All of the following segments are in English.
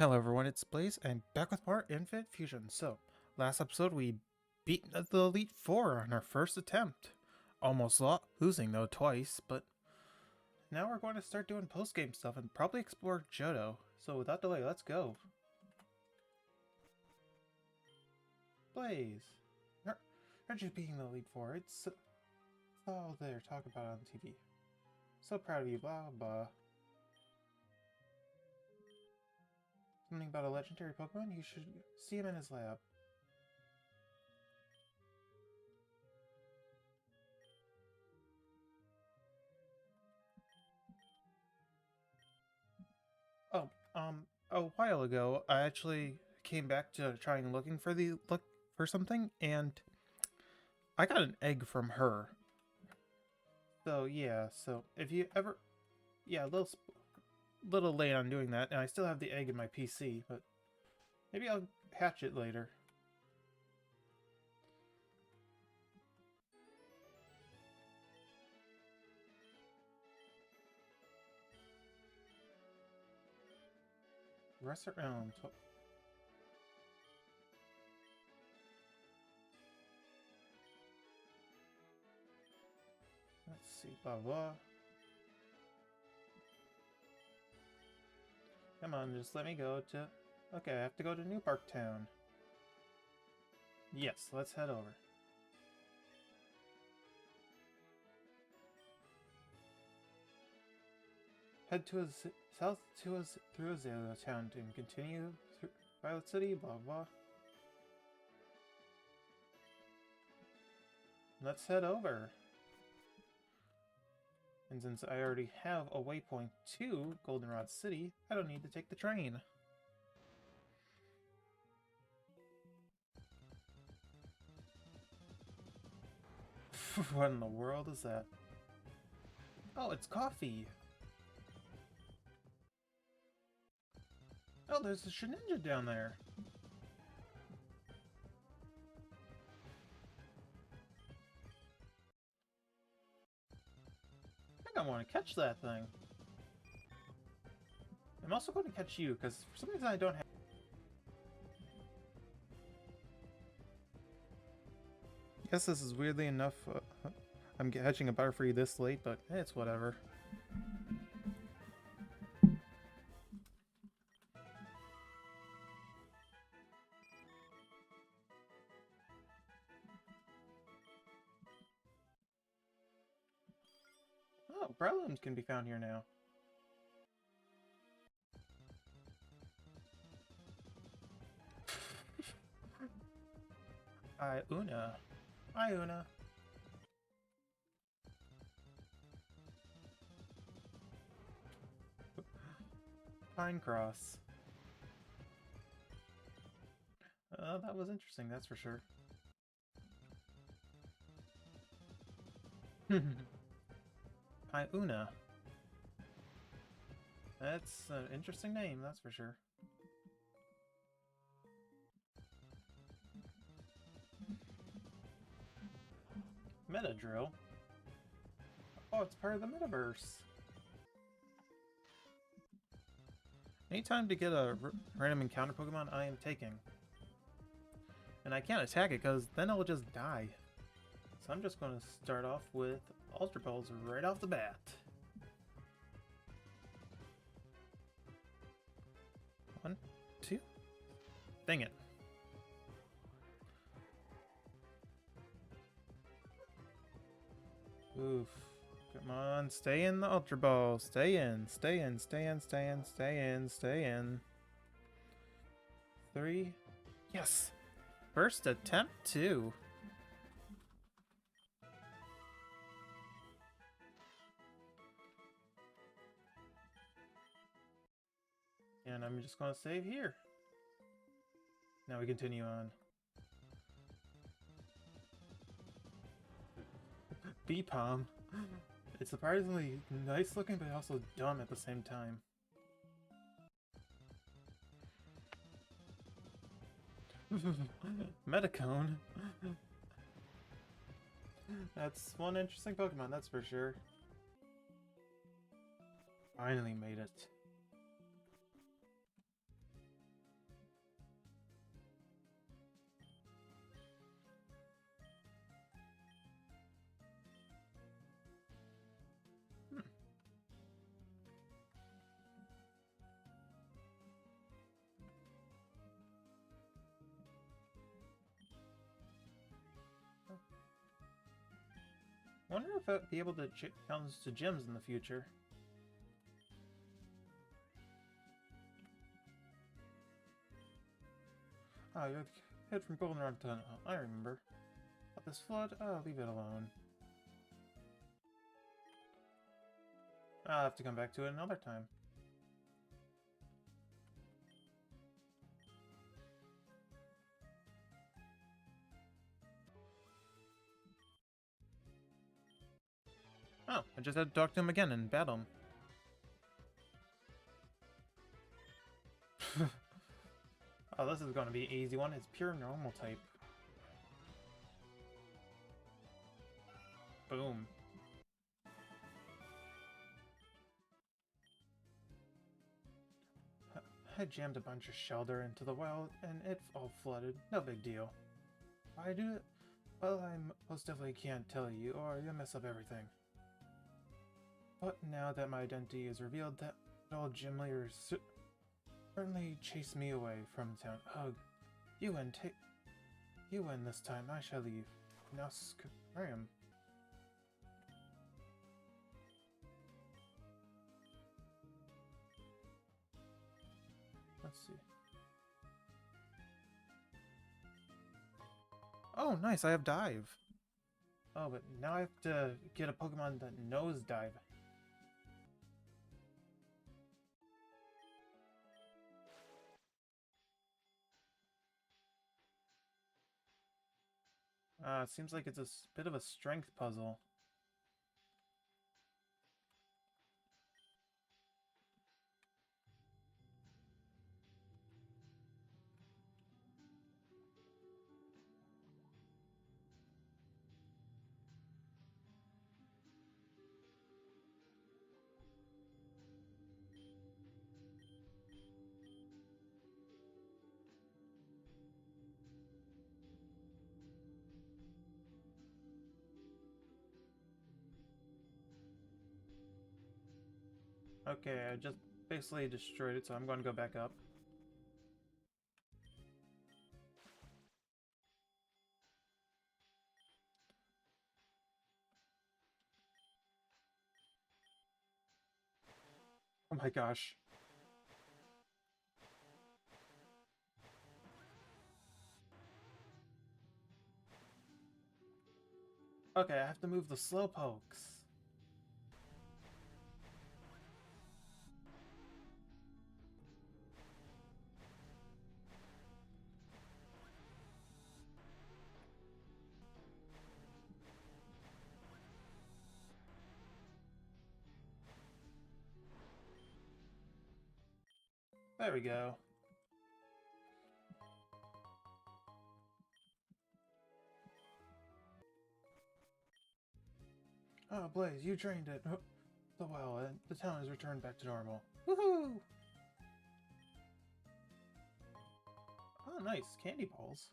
Hello everyone, it's Blaze. I'm back with more Infinite Fusion. So, last episode we beat the Elite Four on our first attempt. Almost losing though twice, but now we're going to start doing post-game stuff and probably explore Johto. So without delay, let's go. Blaze! Aren't you beating the Elite Four? It's all there, talk about it on TV. So proud of you, blah blah. Something about a legendary Pokemon? You should see him in his lab. Oh, a while ago, I actually came back to trying looking for something, and I got an egg from her. So yeah, so if you ever, yeah, little late on doing that, and I still have the egg in my PC, but maybe I'll hatch it later. Rest around. Let's see, blah blah. Come on, just let me go to. Okay, I have to go to New Park Town. Yes, let's head over. Head to south to through Azalea Town and continue through Violet City, blah blah. Let's head over. And since I already have a waypoint to Goldenrod City, I don't need to take the train. What in the world is that? Oh, it's coffee! Oh, there's a Shedinja down there! I think I want to catch that thing. I'm also going to catch you, because for some reason I don't have... Guess this is weirdly enough, I'm catching a Butterfree this late, but it's whatever. Oh, Breloons can be found here now. Una. Hi, Una. Pine Cross. That was interesting, that's for sure. Hi, Una. That's an interesting name, that's for sure. Meta Drill? Oh, it's part of the metaverse. Anytime to get a random encounter Pokemon, I am taking. And I can't attack it because then it'll just die. So I'm just going to start off with Ultra Balls right off the bat. One, two. Dang it. Oof. Come on, stay in the Ultra Ball. Stay in, stay in, stay in, stay in, stay in, stay in. 3. Yes! First attempt, 2. And I'm just going to save here. Now we continue on. B-Palm. It's surprisingly nice looking, but also dumb at the same time. Metacone. That's one interesting Pokemon, that's for sure. Finally made it. if I'll be able to challenge to gyms in the future. Oh, you're the kid from Goldenrod Tunnel. I remember. But this flood? Oh, leave it alone. I'll have to come back to it another time. Oh, I just had to talk to him again and battle him. Oh, this is going to be an easy one. It's pure normal type. Boom. I jammed a bunch of shelter into the well, and it all flooded. No big deal. Why do it? Well, I most definitely can't tell you, or you'll mess up everything. But now that my identity is revealed, that old gym leader certainly chased me away from town. Ugh. You win, you win this time. I shall leave. Now, scram. Let's see. Oh, nice, I have dive. Oh, but now I have to get a Pokemon that knows dive. It seems like it's a bit of a strength puzzle. Okay, I just basically destroyed it, so I'm going to go back up. Oh my gosh. Okay, I have to move the Slowpokes. There we go. Oh, Blaze, you trained it so well, and the town has returned back to normal. Woohoo! Oh, nice. Candy balls.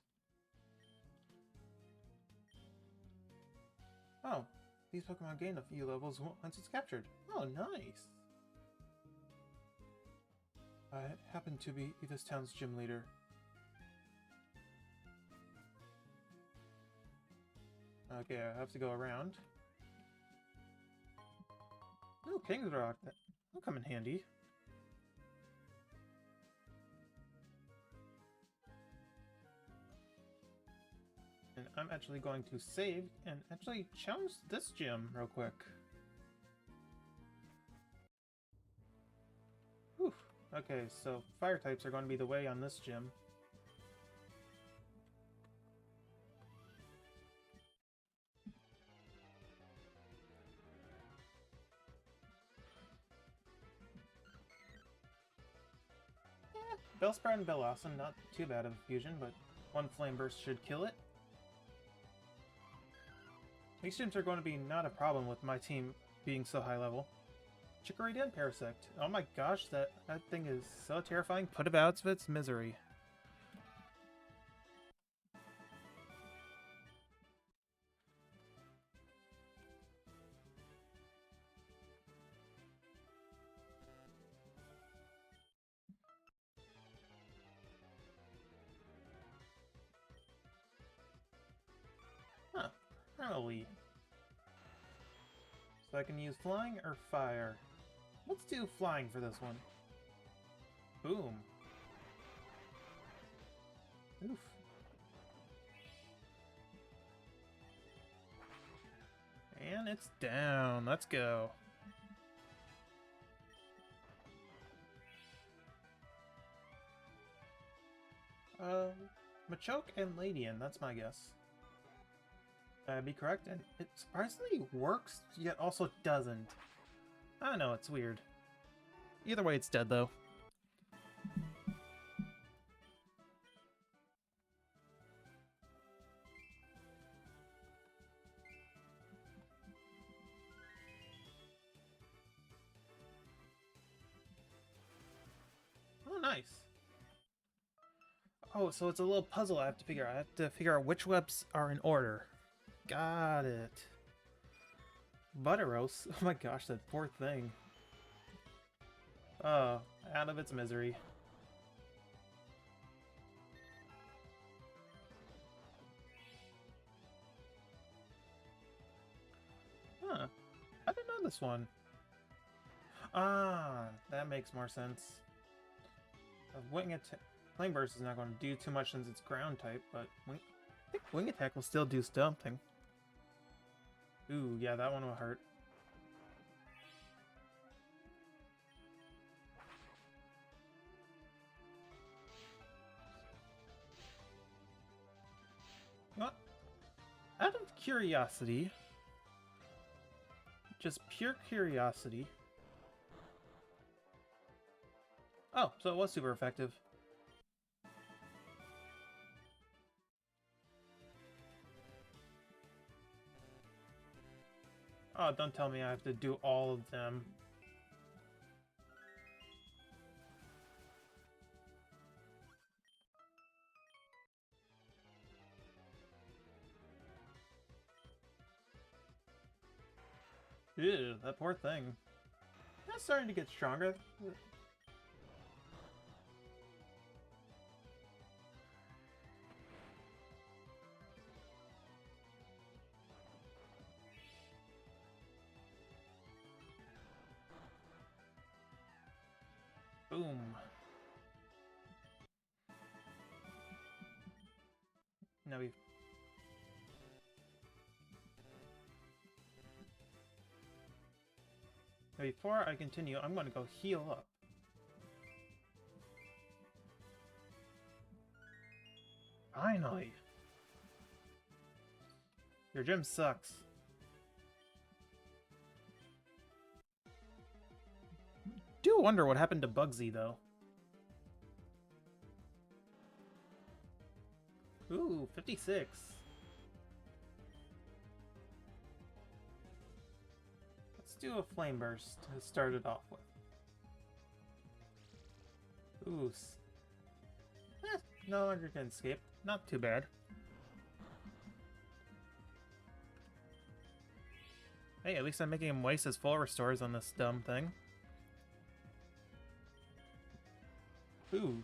Oh, these Pokemon gain a few levels once it's captured. Oh, nice. I happen to be this town's gym leader. Okay, I have to go around. Oh, King's Rock. That'll come in handy. And I'm actually going to save and actually challenge this gym real quick. Whew. Okay, so fire types are going to be the way on this gym. Bellsprout and Bellossom, not too bad of a fusion, but one Flame Burst should kill it. These gyms are going to be not a problem with my team being so high level. Chicory and Parasect. Oh my gosh, that thing is so terrifying. Put it out of its misery. Huh. Really? So I can use flying or fire. Let's do flying for this one. Boom. Oof. And it's down. Let's go. Machoke and Ladian, that's my guess. That'd be correct, and it surprisingly works, yet also doesn't. I don't know, it's weird. Either way, it's dead, though. Oh, nice. Oh, so it's a little puzzle I have to figure out. I have to figure out which webs are in order. Got it. Butteros? Oh my gosh, that poor thing. Oh, out of its misery. Huh. I didn't know this one. Ah, that makes more sense. Wing attack. Flame Burst is not going to do too much since it's ground type, but I think Wing Attack will still do something. Ooh, yeah, that one will hurt. Well, out of curiosity, just pure curiosity. Oh, so it was super effective. Oh, don't tell me I have to do all of them. Ew, that poor thing. That's starting to get stronger. Boom. Now before I continue, I'm going to go heal up. Finally! Your gym sucks. Do wonder what happened to Bugsy, though. Ooh, 56. Let's do a Flame Burst to start it off with. Ooh. No longer can escape. Not too bad. Hey, at least I'm making him waste his full restores on this dumb thing. Ooh.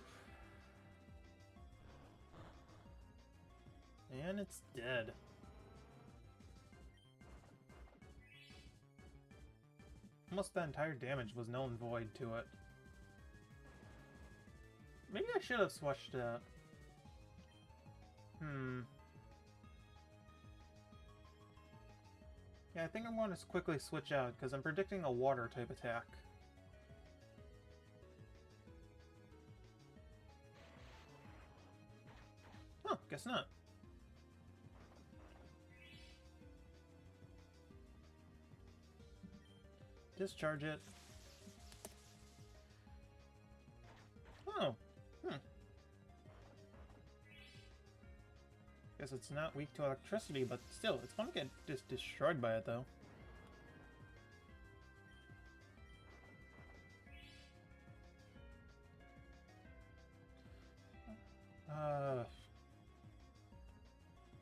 And it's dead. Almost the entire damage was null and void to it. Maybe I should have switched it out. Yeah, I think I'm going to quickly switch out because I'm predicting a water type attack. Oh, guess not. Discharge it. Oh. Guess it's not weak to electricity, but still, it's gonna get just destroyed by it, though.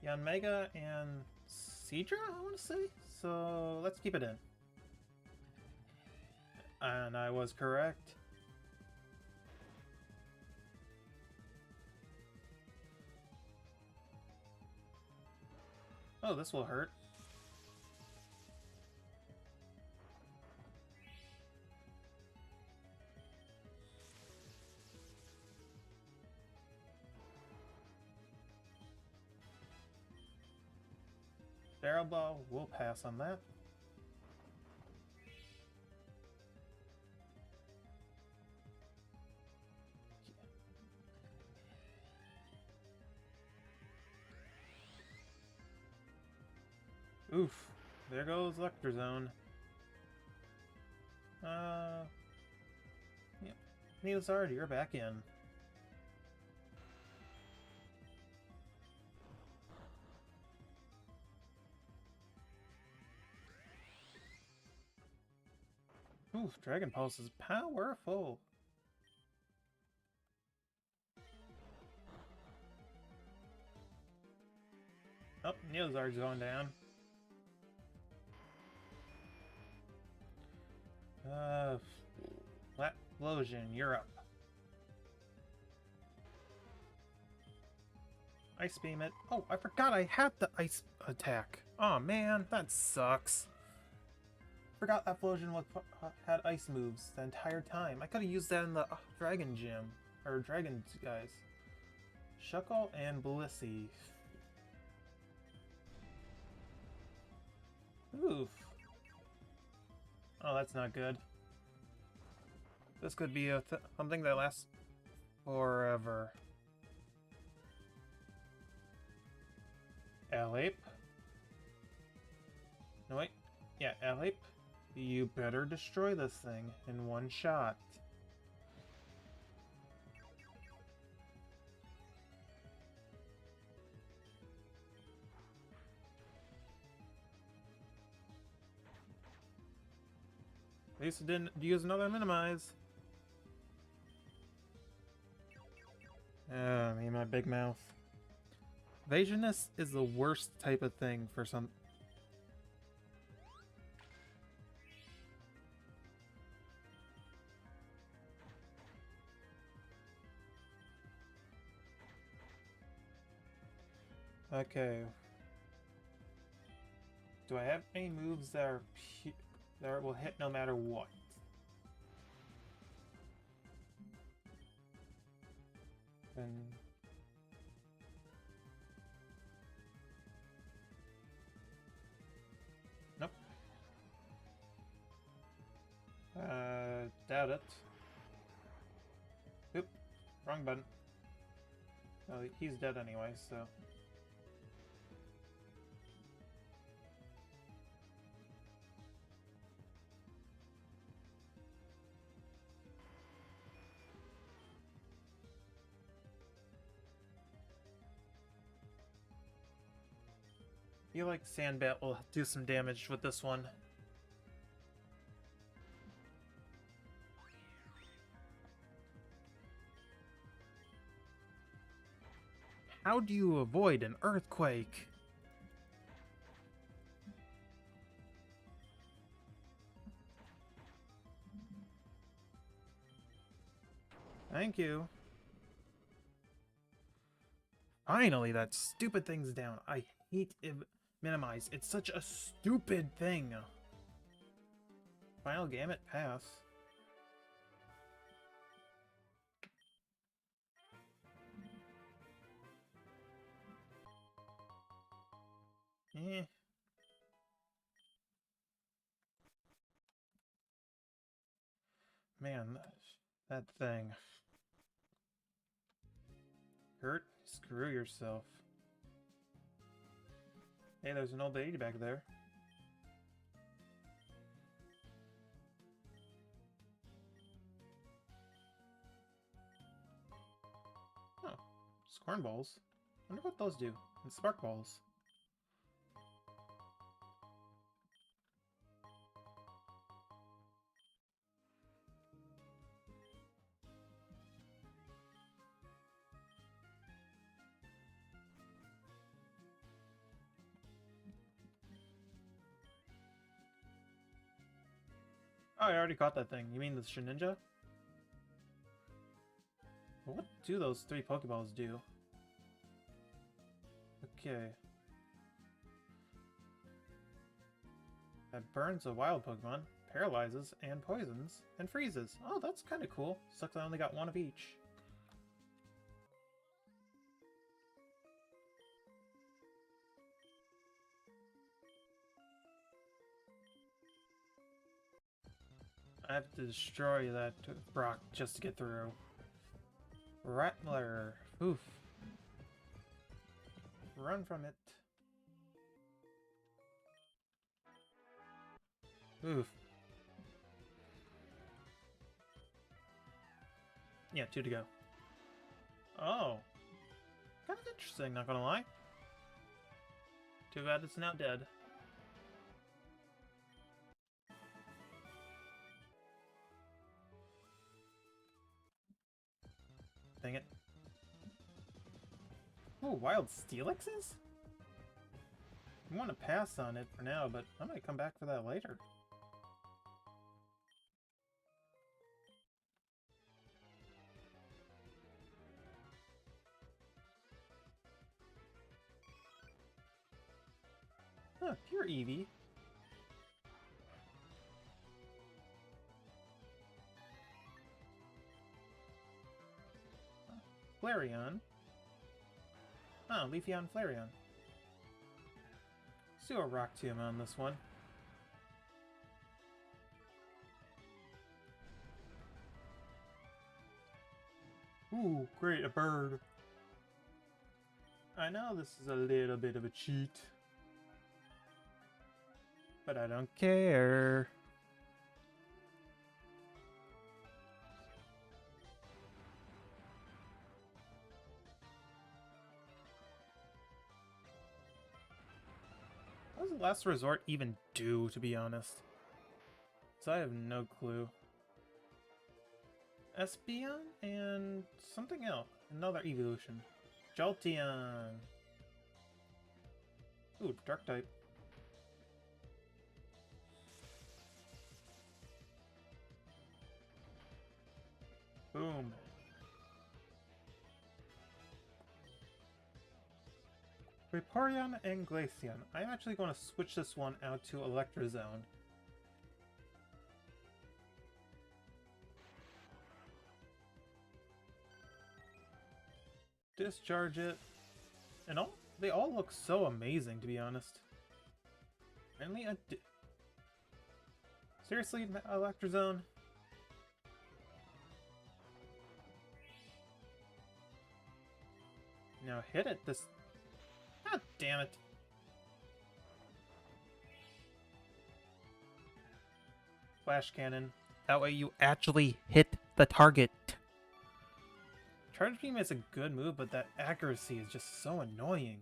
Yanmega and Seadra, I want to say? So, let's keep it in. And I was correct. Oh, this will hurt. Barrel Ball, we'll pass on that. Oof. There goes Lecter Zone. Yep. Neozard, you're back in. Oof, Dragon Pulse is powerful. Oh, Neozard's going down. Flat Explosion, you're up. Ice Beam it. Oh, I forgot I had the ice attack. Oh man, that sucks. Forgot that Explosion had ice moves the entire time. I could have used that in the Dragon Gym. Or Dragon guys. Shuckle and Blissey. Oof. Oh, that's not good. This could be something that lasts forever. Alape. No, wait. Yeah, Alape. You better destroy this thing in one shot. At least it didn't use another minimize. Me, my big mouth. Evasionness is the worst type of thing for some... Okay. Do I have any moves that are that will hit no matter what? And nope. Doubt it. Oop, wrong button. Oh, he's dead anyway, so. I feel like Sandbat will do some damage with this one. How do you avoid an earthquake? Thank you. Finally, that stupid thing's down. I hate minimize. It's such a stupid thing. Final Gamut pass. Eh. Man, that thing. Hurt? Screw yourself. Hey, there's an old lady back there. Oh, Scorn Balls. Wonder what those do. And Spark Balls. Oh, I already caught that thing. You mean the Shninja? What do those 3 Pokeballs do? Okay. That burns a wild Pokemon, paralyzes, and poisons, and freezes. Oh, that's kind of cool. Sucks I only got 1 of each. I have to destroy that rock just to get through. Rattler. Oof. Run from it. Oof. Yeah, 2 to go. Oh. Kind of interesting, not gonna lie. Too bad it's now dead. Dang it. Ooh, wild Steelixes? I want to pass on it for now, but I might come back for that later. Huh, pure Eevee. Flareon. Oh, Leafeon, Flareon. Let's do a Rock Tomb on this one. Ooh, great, a bird. I know this is a little bit of a cheat, but I don't care. What does Last Resort even do, to be honest? So I have no clue. Espeon and something else. Another evolution. Jolteon. Ooh, Dark type. Boom. Vaporeon and Glaceon. I'm actually going to switch this one out to Electrozone. Discharge it. And they all look so amazing, to be honest. Finally, seriously, Electrozone? Now hit it this... God damn it. Flash Cannon. That way you actually hit the target. Charge Beam is a good move, but that accuracy is just so annoying.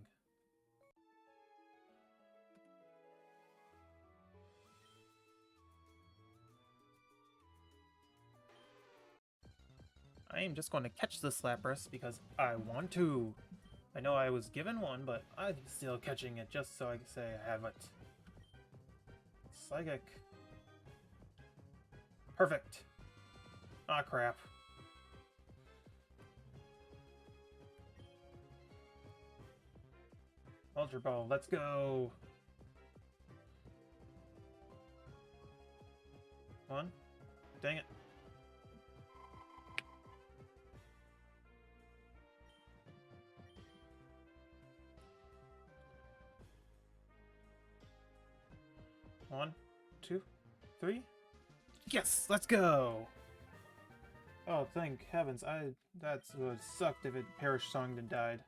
I am just going to catch the Lapras because I want to. I know I was given one, but I'm still catching it just so I can say I have it. Psychic. Perfect. Ah, crap. Ultra Ball, let's go. One. Dang it. One, two, three. Yes, let's go. Oh, thank heavens! That would have sucked if it perished songed and died.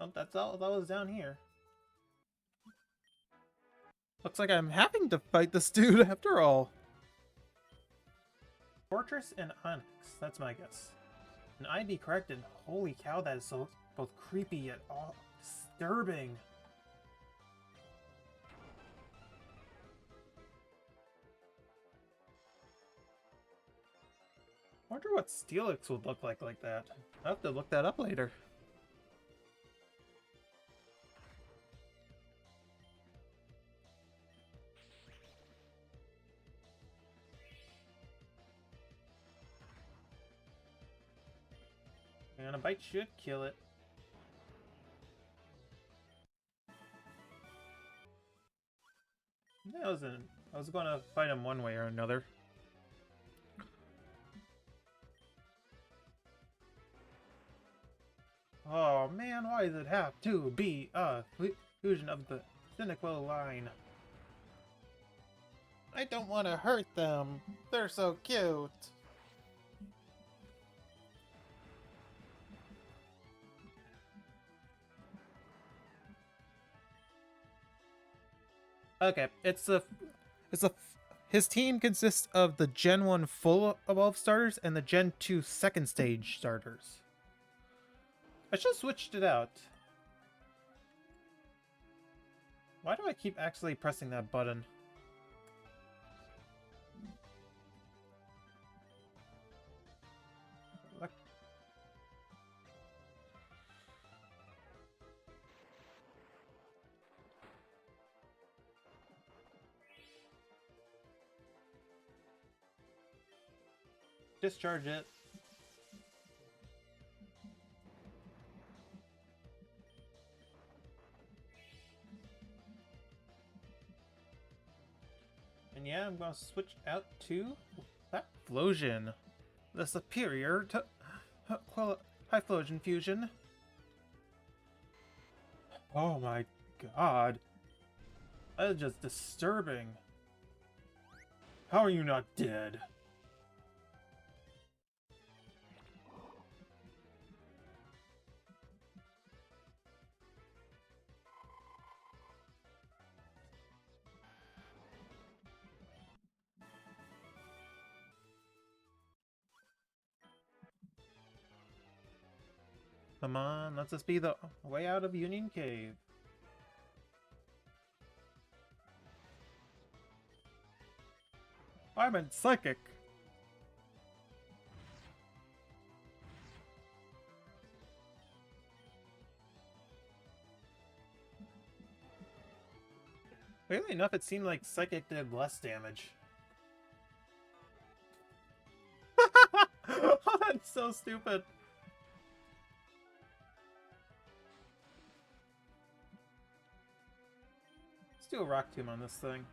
Oh, that's all that was down here. Looks like I'm having to fight this dude after all. Fortress and Onyx, that's my guess. And I'd be correct, and holy cow, that is so both creepy yet all disturbing. I wonder what Steelix would look like that. I'll have to look that up later. And a bite should kill it. I was going to fight him one way or another. Oh man, why does it have to be a fusion of the Cynical line? I don't want to hurt them. They're so cute. Okay, his team consists of the Gen 1 full evolve starters and the Gen 2 second stage starters. I should have switched it out. Why do I keep actually pressing that button? Discharge it. And yeah, I'm gonna switch out to that Flosion, the superior to high Flosion fusion. Oh my god. That is just disturbing. How are you not dead? Come on, let's just be the way out of Union Cave. I'm in Psychic. Weirdly enough, it seemed like Psychic did less damage. Oh, that's so stupid. Let's do a Rock Tomb on this thing.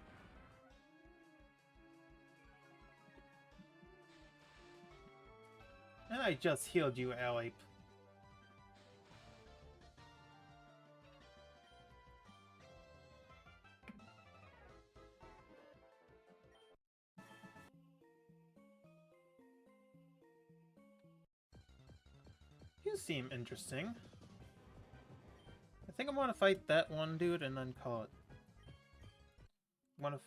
And I just healed you, Alape. You seem interesting. I think I want to fight that one dude and then call it. I want to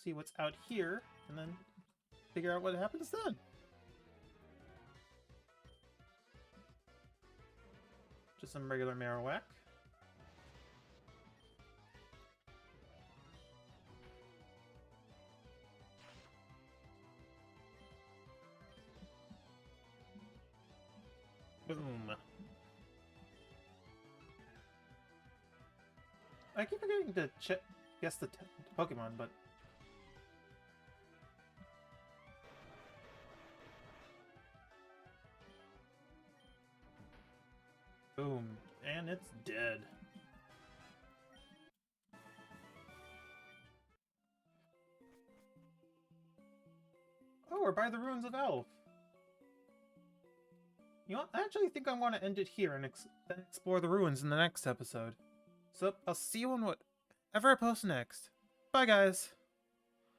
see what's out here and then figure out what happens then. Just some regular Marowak. Boom. I keep forgetting to guess the Pokemon, but... Boom. And it's dead. Oh, we're by the Ruins of Elf. You know what? I actually think I want to end it here and then explore the ruins in the next episode. So, I'll see you on whatever I post next. Bye, guys!